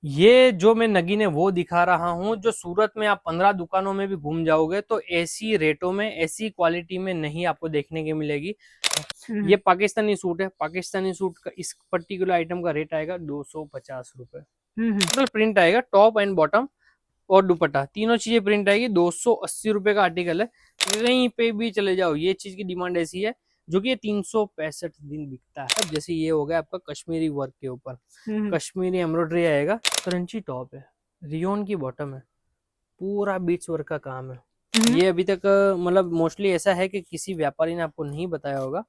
ये जो मैं नगीने वो दिखा रहा हूँ, जो सूरत में आप 15 दुकानों में भी घूम जाओगे तो ऐसी रेटों में, ऐसी क्वालिटी में नहीं आपको देखने की मिलेगी। ये पाकिस्तानी सूट है। पाकिस्तानी सूट का इस पर्टिकुलर आइटम का रेट आएगा 250 रुपए। टोटल प्रिंट आएगा, टॉप एंड बॉटम और दुपट्टा तीनों चीजें प्रिंट आएगी। 280 रुपए का आर्टिकल है। कहीं पे भी चले जाओ, ये चीज की डिमांड ऐसी है जो कि ये 365 दिन बिकता है। अब जैसे ये हो गया आपका कश्मीरी वर्क के ऊपर, कश्मीरी एम्ब्रॉयडरी आएगा, क्रंची टॉप है, रियोन की बॉटम है, पूरा बीट्स वर्क का काम है। ये अभी तक मतलब मोस्टली ऐसा है कि किसी व्यापारी ने आपको नहीं बताया होगा।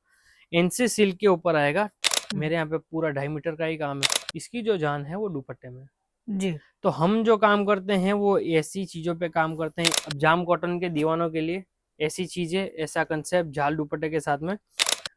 एनसी सिल्क के ऊपर आएगा। मेरे यहाँ पे पूरा 2.5 मीटर का ही काम है। इसकी जो जान है वो दुपट्टे में जी। तो हम जो काम करते हैं वो ऐसी चीजों पे काम करते हैं। अब जाम कॉटन के दीवानों के लिए ऐसी चीजें, ऐसा कंसेप्ट जाल दुपट्टे के साथ में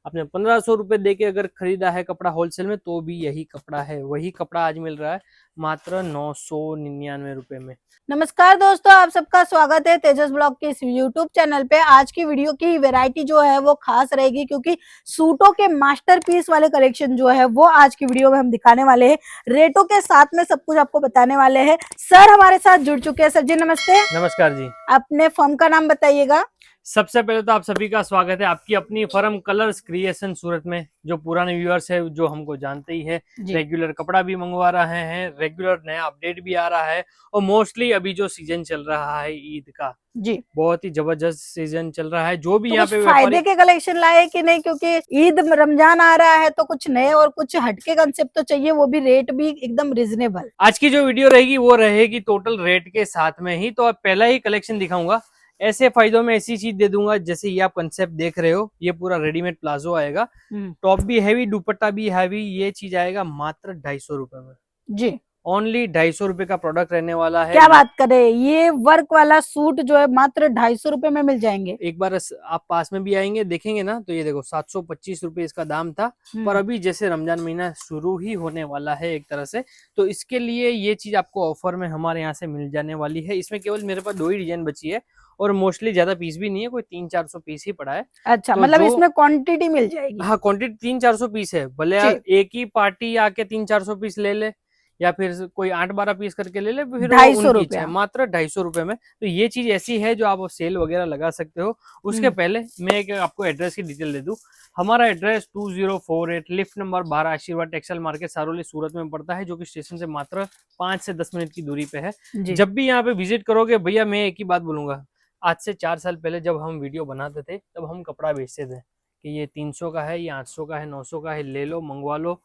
आपने 1500 रुपए दे के अगर खरीदा है कपड़ा होलसेल में तो भी यही कपड़ा है। वही कपड़ा आज मिल रहा है मात्र 999 रुपए में। नमस्कार दोस्तों, आप सबका स्वागत है तेजस ब्लॉग के इस यूट्यूब चैनल पे। आज की वीडियो की वैरायटी जो है वो खास रहेगी क्योंकि सूटों के मास्टरपीस वाले कलेक्शन जो है वो आज की वीडियो में हम दिखाने वाले हैं। रेटों के साथ में सब कुछ आपको बताने वाले हैं। सर हमारे साथ जुड़ चुके हैं। सर जी नमस्ते। नमस्कार जी। अपने फर्म का नाम बताइएगा। सबसे पहले तो आप सभी का स्वागत है आपकी अपनी फर्म कलर्स क्रिएशन सूरत में। जो पुराने व्यूअर्स है जो हमको जानते ही है, रेगुलर कपड़ा भी मंगवा रहे हैं, रेगुलर नया अपडेट भी आ रहा है। और मोस्टली अभी जो सीजन चल रहा है ईद का, जी बहुत ही जबरदस्त सीजन चल रहा है। जो भी तो यहाँ कुछ पे फायदे व्यापारी, के कलेक्शन लाए कि नहीं, क्योंकि ईद रमजान आ रहा है तो कुछ नए और कुछ हटके कंसेप्ट तो चाहिए, वो भी रेट भी एकदम रिजनेबल। आज की जो वीडियो रहेगी वो रहेगी टोटल रेट के साथ में ही। तो अब पहला ही कलेक्शन दिखाऊंगा, ऐसे फायदों में ऐसी चीज दे दूंगा। जैसे ये आप कंसेप्ट देख रहे हो, ये पूरा रेडीमेड प्लाजो आएगा, टॉप भी हैवी, दुपट्टा भी हैवी। ये चीज आएगा मात्र 250 रुपए में। जी ओनली 250 रुपए का प्रोडक्ट रहने वाला है। क्या बात करें, ये वर्क वाला सूट जो है मात्र 250 रुपए में मिल जाएंगे। एक बार आप पास में भी आएंगे देखेंगे ना तो ये देखो 725 रुपए इसका दाम था। पर अभी जैसे रमजान महीना शुरू ही होने वाला है एक तरह से, तो इसके लिए ये चीज आपको ऑफर में हमारे यहाँ से मिल जाने वाली है। इसमें केवल मेरे पास 2 ही डिजाइन बची है और मोस्टली ज्यादा पीस भी नहीं है, कोई 300-400 पीस ही पड़ा है। अच्छा, तो मतलब जो, इसमें क्वांटिटी मिल जाएगी। हाँ क्वांटिटी 300-400 पीस है। भले एक ही पार्टी आके 300-400 पीस ले ले या फिर कोई 8-12 पीस करके ले ले, फिर वो 250 उनकी इच्छा है। रुपया। मात्र 250 रुपए में। तो ये चीज ऐसी है जो आप सेल वगैरह लगा सकते हो। उसके पहले मैं एक आपको एड्रेस की डिटेल दे दूं। हमारा एड्रेस 2048 लिफ्ट नंबर 12 आशीर्वाद टेक्सटाइल मार्केट सारोली सूरत में पड़ता है, जो कि स्टेशन से मात्र 5 से 10 मिनट की दूरी पे है। जब भी यहाँ पे विजिट करोगे भैया, मैं एक ही बात बोलूंगा, आज से 4 साल पहले जब हम वीडियो बनाते थे तब हम कपड़ा बेचते थे कि ये 300 का है, ये 800 का है, 900 का है, ले लो, मंगवा लो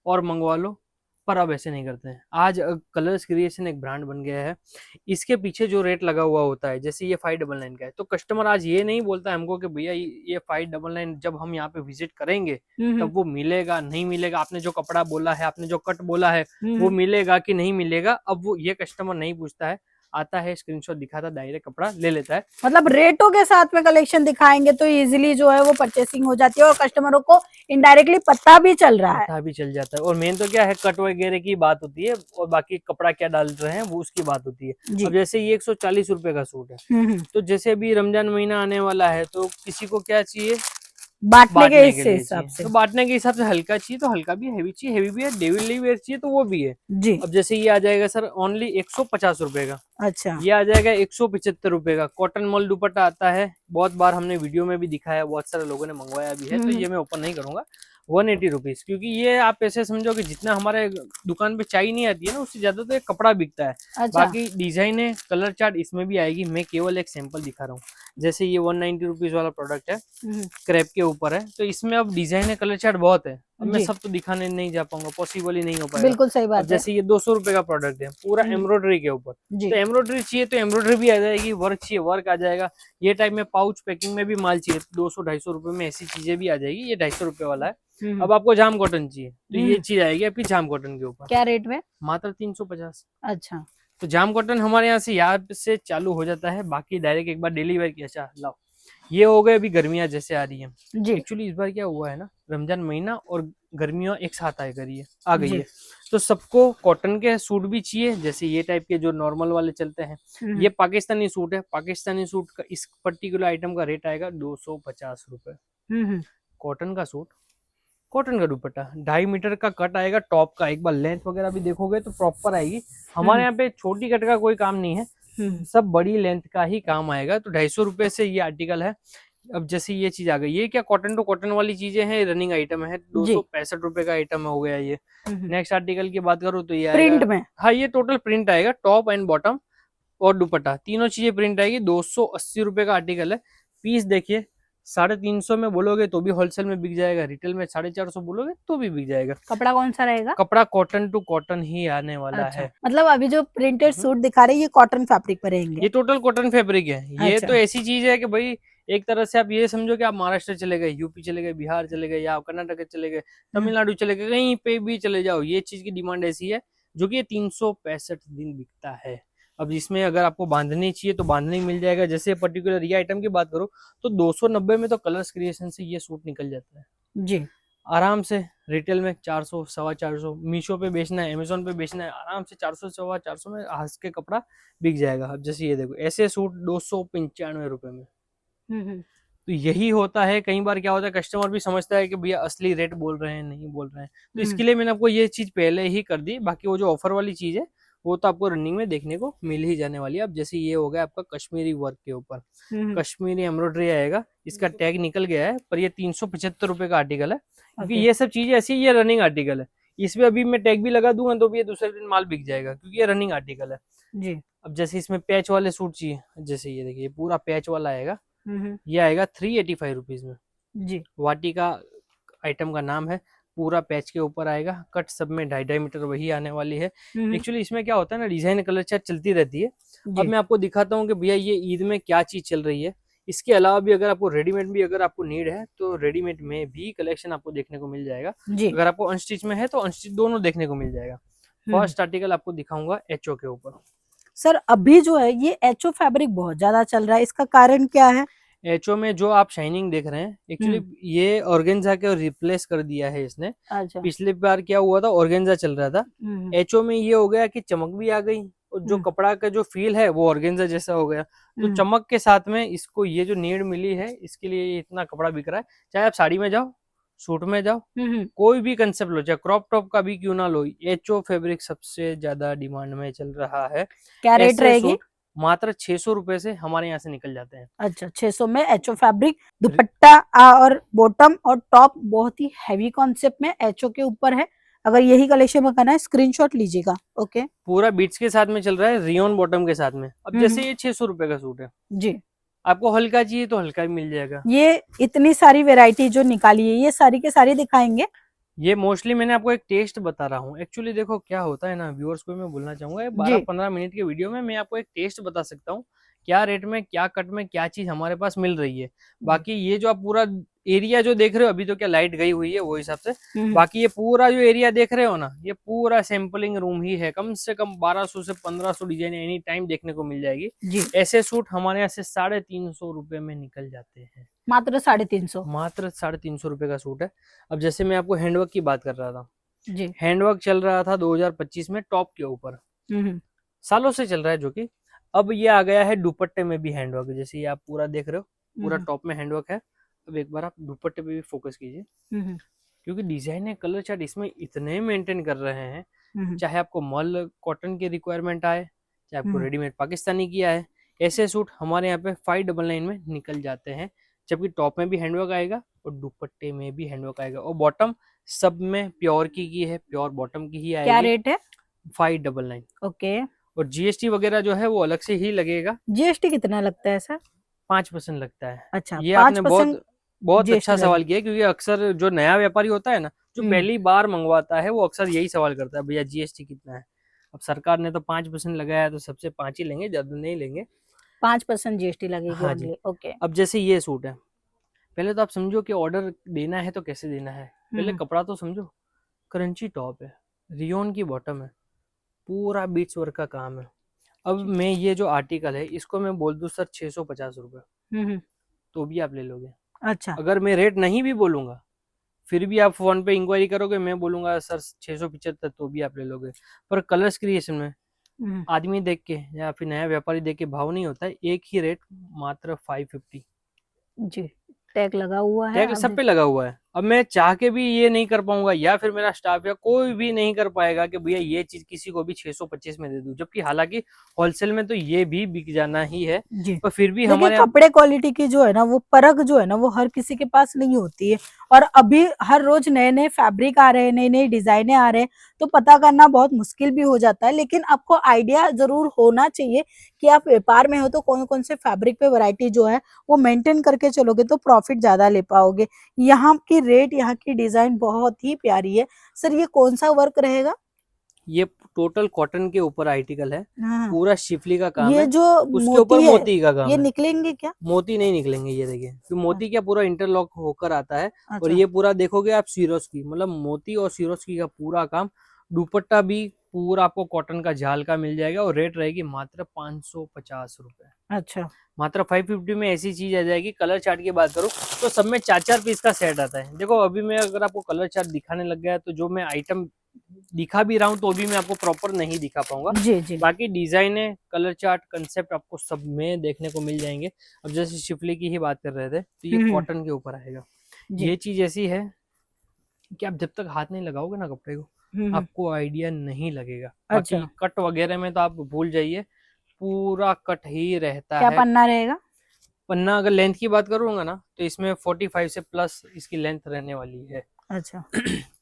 और मंगवा लो। पर अब ऐसे नहीं करते हैं। आज कलर्स क्रिएशन एक ब्रांड बन गया है। इसके पीछे जो रेट लगा हुआ होता है, जैसे ये 599 का है, तो कस्टमर आज ये नहीं बोलता हमको कि भैया ये 599 जब हम यहाँ पे विजिट करेंगे तब वो मिलेगा नहीं मिलेगा, आपने जो कपड़ा बोला है, आपने जो कट बोला है वो मिलेगा कि नहीं मिलेगा। अब वो ये कस्टमर नहीं पूछता है, आता है स्क्रीनशॉट दिखाता, डायरेक्ट कपड़ा ले लेता है। मतलब रेटों के साथ में कलेक्शन दिखाएंगे तो इजीली जो है वो परचेसिंग हो जाती है और कस्टमरों को इनडायरेक्टली पता भी चल रहा है। पता भी चल जाता है। और मेन तो क्या है, कट वगैरह की बात होती है और बाकी कपड़ा क्या डाल रहे हैं वो उसकी बात होती है। अब जैसे ये 140 रुपए का सूट है, तो जैसे अभी रमजान महीना आने वाला है तो किसी को क्या चाहिए, बांटने के लिए हिसाब चाहिए। से। तो बांटने के हिसाब से हल्का चाहिए तो हल्का भी है, हैवी चाहिए हैवी भी है, डेली वेयर चाहिए तो वो भी है। जी। अब जैसे ये आ जाएगा सर ओनली 150 रुपए का। अच्छा। ये आ जाएगा 175 रुपए का। कॉटन मॉल दुपट्टा आता है, बहुत बार हमने वीडियो में भी दिखाया, बहुत सारे लोगों ने मंगवाया भी है, तो ये मैं ओपन नहीं करूंगा। 180 रुपीज, क्योंकि ये आप ऐसे समझो कि जितना हमारे दुकान पे चाय नहीं आती है ना, उससे ज्यादा तो ये कपड़ा बिकता है। अच्छा। बाकी डिजाइन है, कलर चार्ट इसमें भी आएगी। मैं केवल एक सैंपल दिखा रहा हूँ। जैसे ये 190 रुपीज वाला प्रोडक्ट है, क्रैप के ऊपर है, तो इसमें अब डिजाइन है, कलर चार्ट बहुत है। अब मैं सब तो दिखाने नहीं जा पाऊंगा, पॉसिबल ही नहीं हो पाएगा। बिल्कुल सही अब बात है। जैसे ये 200 रुपए का प्रोडक्ट है, पूरा एम्ब्रॉयडरी के ऊपर, तो एम्ब्रॉयडरी चाहिए तो एम्ब्रॉयडरी भी आ जाएगी, वर्क चाहिए वर्क आ जाएगा। ये टाइप में पाउच पैकिंग में भी माल चाहिए 200-250 रुपए में, ऐसी चीजें भी आ जाएगी। ये 250 रुपए वाला है। अब आपको जाम कॉटन चाहिए तो ये चीज आएगी आपकी जाम कॉटन के ऊपर। क्या रेट में? मात्र 350। अच्छा। तो जाम कॉटन हमारे यहाँ से चालू हो जाता है। बाकी डायरेक्ट एक बार डेली वेयर की, अच्छा लाओ, ये हो गए अभी गर्मियां जैसे आ रही है। एक्चुअली इस बार क्या हुआ है ना, रमजान महीना और गर्मियां एक साथ आ गई है, तो सबको कॉटन के सूट भी चाहिए। जैसे ये टाइप के जो नॉर्मल वाले चलते हैं, ये पाकिस्तानी सूट है। पाकिस्तानी सूट का इस पर्टिकुलर आइटम का रेट आएगा 250 रुपए। कॉटन का सूट कॉटन का दुपट्टा 2.5 मीटर का कट आएगा टॉप का। एक बार लेंथ वगैरह भी देखोगे तो प्रॉपर आएगी। हमारे यहाँ पे छोटी कट का कोई काम नहीं है, सब बड़ी लेंथ का ही काम आएगा। तो 250 रुपए से ये आर्टिकल है। अब जैसे ये चीज आ गई, ये क्या कॉटन टू कॉटन वाली चीजें हैं, रनिंग आइटम है। 265 रुपए का आइटम हो गया ये। नेक्स्ट आर्टिकल की बात करूँ तो ये प्रिंट आएगा, में, हाँ ये टोटल प्रिंट आएगा, टॉप एंड बॉटम और दुपट्टा तीनों चीजें प्रिंट आएगी। 280 रुपए का आर्टिकल है। पीस देखिए 350 में बोलोगे तो भी होलसेल में बिक जाएगा, रिटेल में 450 बोलोगे तो भी बिक जाएगा। कपड़ा कौन सा रहेगा? कपड़ा कॉटन टू कॉटन ही आने वाला अच्छा, है। मतलब अभी जो प्रिंटेड सूट दिखा रहे हैं ये कॉटन फैब्रिक पर रहेंगे? ये टोटल कॉटन फैब्रिक है। ये अच्छा। तो ऐसी चीज है कि भाई एक तरह से आप ये समझो कि आप महाराष्ट्र चले गए, यूपी चले गए, बिहार चले गए, या आप कर्नाटक चले गए, तमिलनाडु चले गए, कहीं पे भी चले जाओ, ये चीज की डिमांड ऐसी है जो कि ये 365 दिन बिकता है। अब इसमें अगर आपको बांधनी चाहिए तो बांधनी मिल जाएगा। जैसे पर्टिकुलर ये आइटम की बात करो तो 290 में तो कलर्स क्रिएशन से ये सूट निकल जाता है जी। आराम से। रिटेल में 400 450, मीशो पे बेचना है, अमेजोन पे बेचना है, आराम से 400 450 में हंस के कपड़ा बिक जाएगा। अब जैसे ये देखो ऐसे सूट 295 रुपए में। तो यही होता है, कई बार क्या होता है कस्टमर भी समझता है कि भैया असली रेट बोल रहे हैं, नहीं बोल रहे हैं, तो इसके लिए मैंने आपको ये चीज पहले ही कर दी। बाकी वो जो ऑफर वाली चीज है वो तो आपको रनिंग में देखने को मिल ही जाने वाली है। अब जैसे ये हो गया आपका कश्मीरी वर्क के ऊपर कश्मीरी एम्ब्रॉयडरी आएगा। इसका टैग निकल गया है पर ये 375 रुपए का आर्टिकल है, क्योंकि ये सब चीजें ऐसी, ये रनिंग आर्टिकल है। इसमें अभी मैं टैग भी लगा दूंगा तो भी ये दूसरे दिन माल बिक जाएगा, क्योंकि ये रनिंग आर्टिकल है जी। अब जैसे इसमें पैच वाले सूट चाहिए, जैसे ये देखिए पूरा पैच वाला आएगा, ये आएगा 385 रुपीज में जी। वाटी का आइटम का नाम है। पूरा पैच के ऊपर आएगा, कट सब में 2.5 मीटर वही आने वाली है। एक्चुअली इसमें क्या होता है ना, डिजाइन कलर चार्ट चलती रहती है। अब मैं आपको दिखाता हूँ कि भैया ये ईद में क्या चीज चल रही है। इसके अलावा भी अगर आपको रेडीमेड भी अगर आपको नीड है तो रेडीमेड में भी कलेक्शन आपको देखने को मिल जाएगा। अगर आपको अनस्टिच में है तो अनस्टिच दोनों देखने को मिल जाएगा। फर्स्ट आर्टिकल आपको दिखाऊंगा एचओ के ऊपर। सर अभी जो है ये एचओ फैब्रिक बहुत ज्यादा चल रहा है, इसका कारण क्या है? एचओ में जो आप शाइनिंग देख रहे हैं एक्चुअली ये ऑर्गेन्जा के रिप्लेस कर दिया है इसने। अच्छा। पिछले बार क्या हुआ था, ऑर्गेन्जा चल रहा था, एचओ में ये हो गया कि चमक भी आ गई और जो कपड़ा का जो फील है वो ऑर्गेन्जा जैसा हो गया। तो चमक के साथ में इसको ये जो नीड मिली है इसके लिए ये इतना कपड़ा बिक रहा है। चाहे आप साड़ी में जाओ, सूट में जाओ, कोई भी कंसेप्ट लो, चाहे क्रॉप टॉप का भी क्यों ना लो, एचओ फैब्रिक सबसे ज्यादा डिमांड में चल रहा है। क्या रेट रहेगी? मात्र 600 रुपए से हमारे यहाँ से निकल जाते हैं। अच्छा, 600 में एचओ फैब्रिक, दुपट्टा और बॉटम और टॉप बहुत ही हैवी कॉन्सेप्ट में एचओ के ऊपर है। अगर यही कलेक्शन में करना है स्क्रीनशॉट लीजिएगा। ओके, पूरा बीट्स के साथ में चल रहा है, रियोन बॉटम के साथ में। अब जैसे ये 600 रुपए का सूट है जी, आपको हल्का चाहिए तो हल्का भी मिल जाएगा। ये इतनी सारी वेराइटी जो निकाली है ये सारी के सारी दिखाएंगे। ये मोस्टली मैंने आपको एक टेस्ट बता रहा हूँ। एक्चुअली देखो क्या होता है ना, व्यूअर्स को मैं बोलना चाहूंगा 12-15 मिनट के वीडियो में मैं आपको एक टेस्ट बता सकता हूँ क्या रेट में, क्या कट में, क्या चीज हमारे पास मिल रही है। बाकी ये जो आप पूरा एरिया जो देख रहे हो, अभी तो क्या लाइट गई हुई है वो हिसाब से, बाकी ये पूरा जो एरिया देख रहे हो ना, ये पूरा सैंपलिंग रूम ही है। कम से कम 1200 से 1500 डिजाइन एनी टाइम देखने को मिल जाएगी जी। ऐसे सूट हमारे यहाँ से 350 रुपए में निकल जाते हैं। मात्र 350? मात्र 350 रुपए का सूट है। अब जैसे मैं आपको हैंडवर्क की बात कर रहा था जी, हैंडवर्क चल रहा था 2025 में टॉप के ऊपर, सालों से चल रहा है, जो कि अब ये आ गया है दुपट्टे में भी हैंडवर्क। जैसे ये आप पूरा देख रहे हो, पूरा टॉप में हैंडवर्क है। अब एक बार आप दुपट्टे पे भी फोकस कीजिए, क्योंकि डिजाइन है, कलर चार्ट इसमें इतने मेंटेन कर रहे हैं। चाहे आपको मॉल कॉटन की रिक्वायरमेंट आए, चाहे आपको रेडीमेड पाकिस्तानी की आए, ऐसे सूट हमारे यहाँ पे 599 में निकल जाते हैं। जबकि टॉप में भी हैंडवर्क आएगा और दुपट्टे में भी हैंडवर्क आएगा और बॉटम सब में प्योर की है, प्योर बॉटम की ही आएगी। क्या रेट है? 599। ओके, और जीएसटी वगैरह जो है वो अलग से ही लगेगा। जीएसटी कितना लगता है सर? 5% लगता है। अच्छा, ये आपने 5% बहुत अच्छा सवाल किया, क्योंकि अक्सर जो नया व्यापारी होता है ना, जो पहली बार मंगवाता है, वो अक्सर यही सवाल करता है, भैया जीएसटी कितना है। अब सरकार ने तो 5% लगाया तो सबसे 5 ही लेंगे, ज्यादा नहीं लेंगे। 5% जीएसटी लगेगी। हाँ जी। ओके। अब जैसे ये सूट है, पहले तो आप समझो कि ऑर्डर देना है तो कैसे देना है। पहले कपड़ा तो समझो, क्रंची टॉप है, रियोन की बॉटम है, पूरा बीट्स वर्क का काम है। अब मैं ये जो आर्टिकल है इसको मैं बोल दूं सर 650 रुपए, तो भी आप ले लोगे। अच्छा, अगर मैं रेट नहीं भी बोलूंगा फिर भी आप फोन पे इंक्वायरी करोगे, मैं बोलूंगा सर 675, तो भी आप ले लोगे। पर कलर्स क्रिएशन में आदमी देख के या फिर नया व्यापारी देख के भाव नहीं होता है, एक ही रेट मात्र 550। जी, टैग लगा हुआ है, टैग सब पे लगा हुआ है। अब मैं चाह के भी ये नहीं कर पाऊंगा, या फिर मेरा स्टाफ या कोई भी नहीं कर पाएगा कि भैया ये चीज किसी को भी 625 में दे दूं, जबकि हालांकि होलसेल में तो ये भी बिक जाना ही है, जी। पर फिर भी देखिए हमारे यहाँ कपड़े क्वालिटी की जो है ना वो परख जो है ना वो हर किसी के पास नहीं होती है, और अभी हर रोज नए नए फैब्रिक आ रहे हैं, नई नई डिजाइने आ रहे हैं, तो पता करना बहुत मुश्किल भी हो जाता है। लेकिन आपको आइडिया जरूर होना चाहिए कि आप व्यापार में हो तो कौन कौन से फैब्रिक पे वैरायटी जो है वो मेंटेन करके चलोगे तो प्रॉफिट ज्यादा ले पाओगे। यहाँ की रेट, यहाँ की डिजाइन बहुत ही प्यारी है। सर ये कौन सा वर्क रहेगा? ये टोटल कॉटन के ऊपर आर्टिकल है, हाँ, पूरा शिफली का काम ये है, जो उसके ऊपर मोती है मोती का काम ये है। निकलेंगे क्या? मोती नहीं निकलेंगे, ये देखिए, तो मोती क्या पूरा इंटरलॉक होकर आता है। और अच्छा। ये पूरा देखोगे आप सिरोस्की, मतलब मोती और सिरोस्की का पूरा काम। दुपट्टा भी पूरा आपको कॉटन का झाल का मिल जाएगा, और रेट रहेगी मात्र 550 रुपए। अच्छा। मात्र 550 में ऐसी चीज आ जाएगी। कलर चार्ट की बात करूं तो सब में 4-4 पीस का सेट आता है। देखो अभी मैं अगर आपको कलर चार्ट दिखाने लग गया तो जो मैं आइटम दिखा भी रहा हूं तो भी मैं आपको प्रॉपर नहीं दिखा पाऊंगा। जी जी। बाकी डिजाइन है, कलर चार्ट, कंसेप्ट आपको सब में देखने को मिल जाएंगे। अब जैसे शिफली की ही बात कर रहे थे तो ये कॉटन के ऊपर आएगा। जी। ये चीज ऐसी है कि आप जब तक हाथ नहीं लगाओगे ना कपड़े को, आपको आइडिया नहीं लगेगा। बाकी अच्छा। कट वगैरह में तो आप भूल जाइए, पूरा कट ही रहता क्या है। पन्ना रहेगा? पन्ना अगर लेंथ की बात करूंगा ना तो इसमें 45 से प्लस इसकी लेंथ रहने वाली है। अच्छा।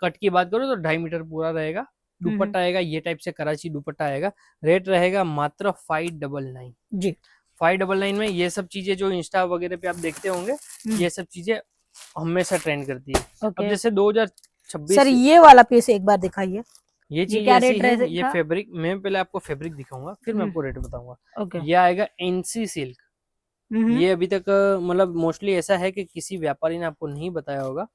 कट की बात करूँ तो 2.5 मीटर पूरा रहेगा। दुपट्टा आएगा ये टाइप से कराची दुपट्टा आएगा। रेट रहेगा मात्र 599 जी। 599 में। ये सब चीजें जो इंस्टा वगैरह पे आप देखते होंगे, ये सब चीजें हमेशा ट्रेंड करती है। अब जैसे 2026 सर ये वाला पीस एक बार दिखाइए, ये चीज क्या ऐसी रेट है। ये रहेगा? फैब्रिक मैं पहले आपको फैब्रिक दिखाऊंगा, फिर मैं आपको रेट बताऊंगा। ओके। ये आएगा एनसी सिल्क। ये अभी तक मतलब मोस्टली ऐसा है कि किसी व्यापारी ने आपको नहीं बताया होगा।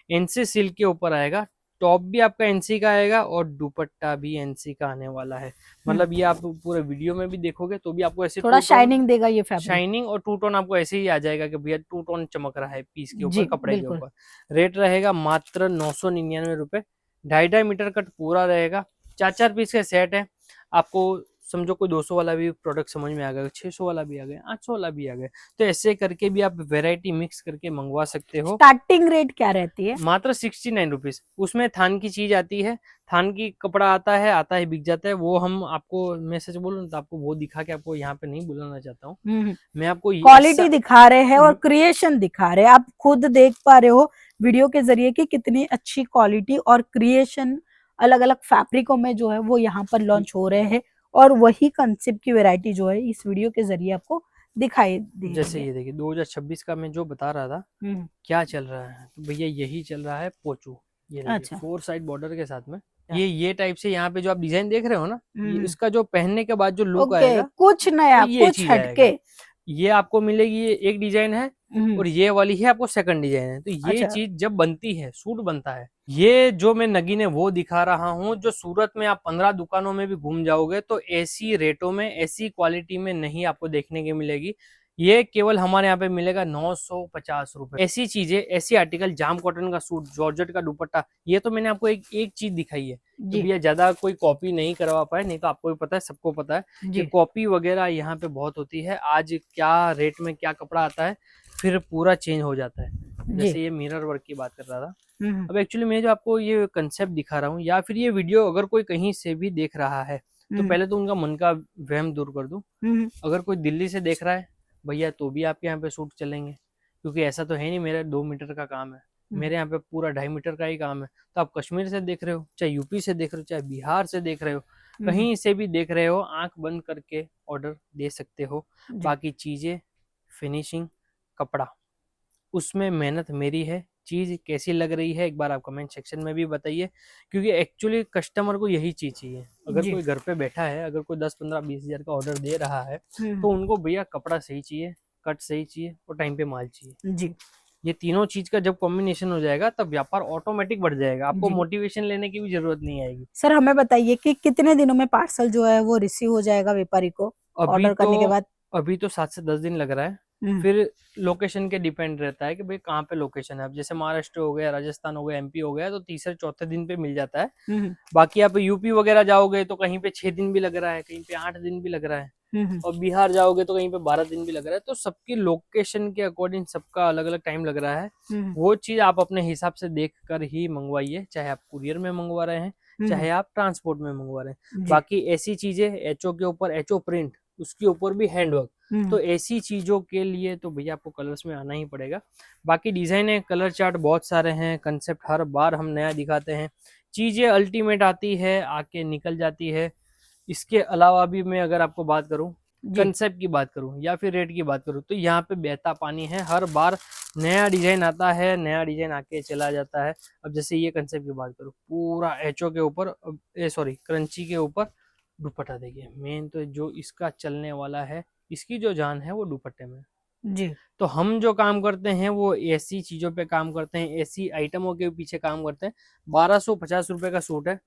एनसी सिल्क के ऊपर आएगा। टॉप भी आपका एनसी का आएगा और दुपट्टा भी एनसी का आने वाला है। मतलब ये आप पूरे वीडियो में भी देखोगे तो भी आपको ऐसे थोड़ा शाइनिंग देगा ये फैब्रिक। शाइनिंग और टू टोन आपको ऐसे ही आ जाएगा कि भैया टू टोन चमक रहा है पीस के ऊपर, जी कपड़े के बिल्कुल। ऊपर। रेट रहेगा मात्र 999 रुपए। 2.5 मीटर कट पूरा रहेगा। 4-4 पीस का सेट है। आपको समझो कोई 200 वाला भी प्रोडक्ट समझ में आ गया, 600 वाला भी आ गया, 800 वाला भी आ गया, तो ऐसे करके भी आप वेराइटी मिक्स करके मंगवा सकते हो। स्टार्टिंग रेट क्या रहती है? मात्र 69 रुपीज। उसमें थान की चीज आती है, थान की कपड़ा आता है बिक जाता है। वो हम आपको, मैं सच बोलूं तो आपको वो दिखा के आपको यहाँ पे नहीं बुलाना चाहता हूँ। मैं आपको क्वालिटी दिखा रहे हैं और क्रिएशन दिखा रहे हैं, आप खुद देख पा रहे हो वीडियो के जरिए कि कितनी अच्छी क्वालिटी और क्रिएशन अलग अलग फैब्रिकों में जो है वो यहाँ पर लॉन्च हो रहे हैं, और वही कंसेप्ट की वैरायटी जो है इस वीडियो के जरिए आपको दिखाई दे जैसे रही है। ये देखिए 2026 का मैं जो बता रहा था क्या चल रहा है, तो भैया यही चल रहा है पोचू। ये देखिए अच्छा। 4 साइड बॉर्डर के साथ में ये टाइप से यहाँ पे जो आप डिजाइन देख रहे हो ना, ये इसका जो पहनने के बाद जो लुक ओके, आएगा कुछ तो नया, ये कुछ चीज हटके। आएगा। ये आपको मिलेगी, ये एक डिजाइन है और ये वाली है आपको सेकंड डिजाइन है। तो ये अच्छा। चीज जब बनती है, सूट बनता है, ये जो मैं नगीने वो दिखा रहा हूँ, जो सूरत में आप 15 दुकानों में भी घूम जाओगे तो ऐसी रेटों में, ऐसी क्वालिटी में नहीं आपको देखने की मिलेगी। ये केवल हमारे यहाँ पे मिलेगा 950 रुपए। ऐसी चीजें, ऐसी आर्टिकल, जाम कॉटन का सूट, जॉर्जेट का दुपट्टा, ये तो मैंने आपको एक चीज दिखाई है। तो भैया ज्यादा कोई कॉपी नहीं करवा पाए, नहीं तो आपको भी पता है, सबको पता है कि कॉपी वगैरह यहाँ पे बहुत होती है। आज क्या रेट में क्या कपड़ा आता है फिर पूरा चेंज हो जाता है। जैसे ये मिरर वर्क की बात कर रहा था। अब एक्चुअली मैं जो आपको ये कंसेप्ट दिखा रहा हूँ, या फिर ये वीडियो अगर कोई कहीं से भी देख रहा है तो पहले तो उनका मन का वहम दूर कर दूं। अगर कोई दिल्ली से देख रहा है भैया तो भी आपके यहाँ पे सूट चलेंगे, क्योंकि ऐसा तो है नहीं मेरा 2 मीटर का काम है। मेरे यहाँ पे पूरा 2.5 मीटर का ही काम है। तो आप कश्मीर से देख रहे हो, चाहे यूपी से देख रहे हो, चाहे बिहार से देख रहे हो, कहीं से भी देख रहे हो, आंख बंद करके ऑर्डर दे सकते हो। बाकी चीजें, फिनिशिंग, कपड़ा, उसमें मेहनत मेरी है। चीज कैसी लग रही है एक बार आप कमेंट सेक्शन में भी बताइए, क्योंकि एक्चुअली कस्टमर को यही चीज चाहिए। अगर कोई घर पे बैठा है, अगर कोई 10, 15, 20 हजार का ऑर्डर दे रहा है तो उनको भैया कपड़ा सही चाहिए, कट सही चाहिए और टाइम पे माल चाहिए जी। ये तीनों चीज का जब कॉम्बिनेशन हो जाएगा तब व्यापार ऑटोमेटिक बढ़ जाएगा। आपको मोटिवेशन लेने की भी जरूरत नहीं आएगी। सर हमें बताइए कि कितने दिनों में पार्सल जो है वो रिसीव हो जाएगा व्यापारी को ऑर्डर करने के बाद? अभी तो 7 से 10 दिन लग रहा है। फिर लोकेशन के डिपेंड रहता है कि भाई कहाँ पे लोकेशन है। अब जैसे महाराष्ट्र हो गया, राजस्थान हो गया, एमपी हो गया, तो तीसरे चौथे दिन पे मिल जाता है। बाकी आप यूपी वगैरह जाओगे तो कहीं पे 6 दिन भी लग रहा है, कहीं पे 8 दिन भी लग रहा है। और बिहार जाओगे तो कहीं पे 12 दिन भी लग रहा है। तो सबकी लोकेशन के अकॉर्डिंग सबका अलग अलग टाइम लग रहा है। वो चीज आप अपने हिसाब से देख कर ही मंगवाइए, चाहे आप कुरियर में मंगवा रहे हैं चाहे आप ट्रांसपोर्ट में मंगवा रहे हैं। बाकी ऐसी चीजें एचओ के ऊपर, एचओ प्रिंट, उसके ऊपर भी हैंडवर्क, तो ऐसी चीजों के लिए तो भैया आपको कलर्स में आना ही पड़ेगा। बाकी डिजाइन है, कलर चार्ट बहुत सारे हैं, कंसेप्ट हर बार हम नया दिखाते हैं, चीजें अल्टीमेट आती है, आके निकल जाती है। इसके अलावा भी मैं अगर आपको बात करूं, कंसेप्ट की बात करूं या फिर रेट की बात करूं, तो यहाँ पे बहता पानी है। हर बार नया डिजाइन आता है, नया डिजाइन आके चला जाता है। अब जैसे ये कंसेप्ट की बात करूं, पूरा एचओ के ऊपर, सॉरी क्रंची के ऊपर दुपट्टा। देखिए मेन तो जो इसका चलने वाला है, इसकी जो जान है वो दुपट्टे में जी। तो हम जो काम करते हैं वो ऐसी चीजों पे काम करते हैं, ऐसी आइटमों के पीछे काम करते हैं। 1250 रुपए का सूट है,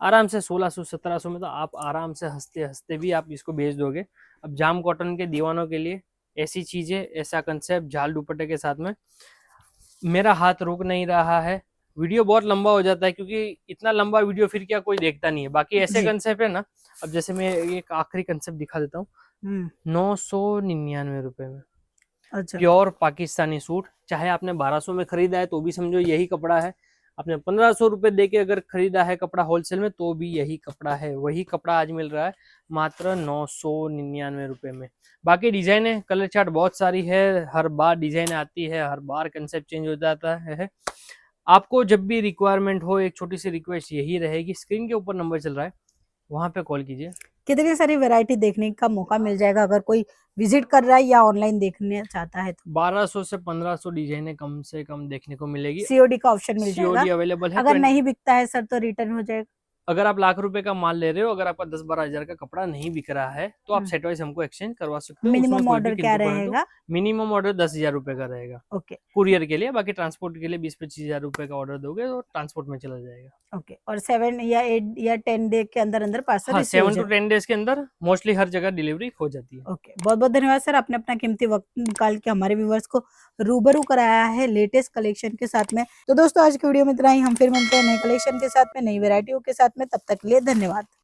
आराम से 1600-1700 में तो आप आराम से हंसते हंसते भी आप इसको बेच दोगे। अब जाम कॉटन के दीवानों के लिए ऐसी चीजें, ऐसा कंसेप्ट जाल दुपट्टे के साथ में। मेरा हाथ रुक नहीं रहा है, वीडियो बहुत लंबा हो जाता है क्योंकि इतना लंबा वीडियो फिर क्या कोई देखता नहीं है। बाकी ऐसे कंसेप्ट है ना, अब जैसे मैं एक आखिरी कंसेप्ट दिखा देता हूँ। 999 रुपए में अच्छा। प्योर पाकिस्तानी सूट, चाहे आपने 1200 में खरीदा है तो भी समझो यही कपड़ा है, आपने 1500 रुपए देके अगर खरीदा है कपड़ा होलसेल में तो भी यही कपड़ा है। वही कपड़ा आज मिल रहा है मात्र 999 रुपए में। बाकी डिजाइन है, कलर चार्ट बहुत सारी है, हर बार डिजाइन आती है, हर बार कंसेप्ट चेंज हो जाता है। आपको जब भी रिक्वायरमेंट हो, एक छोटी सी रिक्वेस्ट यही रहेगी, स्क्रीन के ऊपर नंबर चल रहा है, वहां पे कॉल कीजिए। कितनी सारी वैरायटी देखने का मौका मिल जाएगा अगर कोई विजिट कर रहा है या ऑनलाइन देखने चाहता है तो? 1200 से 1500 डिजाइनें कम से कम देखने को मिलेगी। सीओडी का ऑप्शन मिल जाएगा? सीओडी अवेलेबल है। अगर नहीं बिकता है सर तो रिटर्न हो जाएगा? अगर आप लाख रुपए का माल ले रहे हो, अगर आपका 10-12 हजार का कपड़ा नहीं बिक रहा है तो आप सेट वाइज हमको एक्सचेंज करवा सकते हो। मिनिमम ऑर्डर क्या रहेगा? मिनिमम ऑर्डर 10,000 रुपए का रहेगा ओके। कुरियर के लिए। बाकी ट्रांसपोर्ट के लिए 20-25 हजार रुपए का ऑर्डर दोगे तो ट्रांसपोर्ट में चला जाएगा। ओके। और 7 या 8 या 10 डे के अंदर अंदर पार्सल हाँ, रिसीव हो 7 to 10 डेज के अंदर मोस्टली हर जगह डिलीवरी हो जाती है। ओके। बहुत बहुत धन्यवाद सर, आपने अपना कीमती वक्त निकाल के हमारे व्यूवर्स को रूबरू कराया है लेटेस्ट कलेक्शन के साथ में। तो दोस्तों आज की वीडियो में इतना ही, हम फिर मिलते हैं नए कलेक्शन के साथ में, नई वेरायटियों के साथ में। तब तक के लिए धन्यवाद।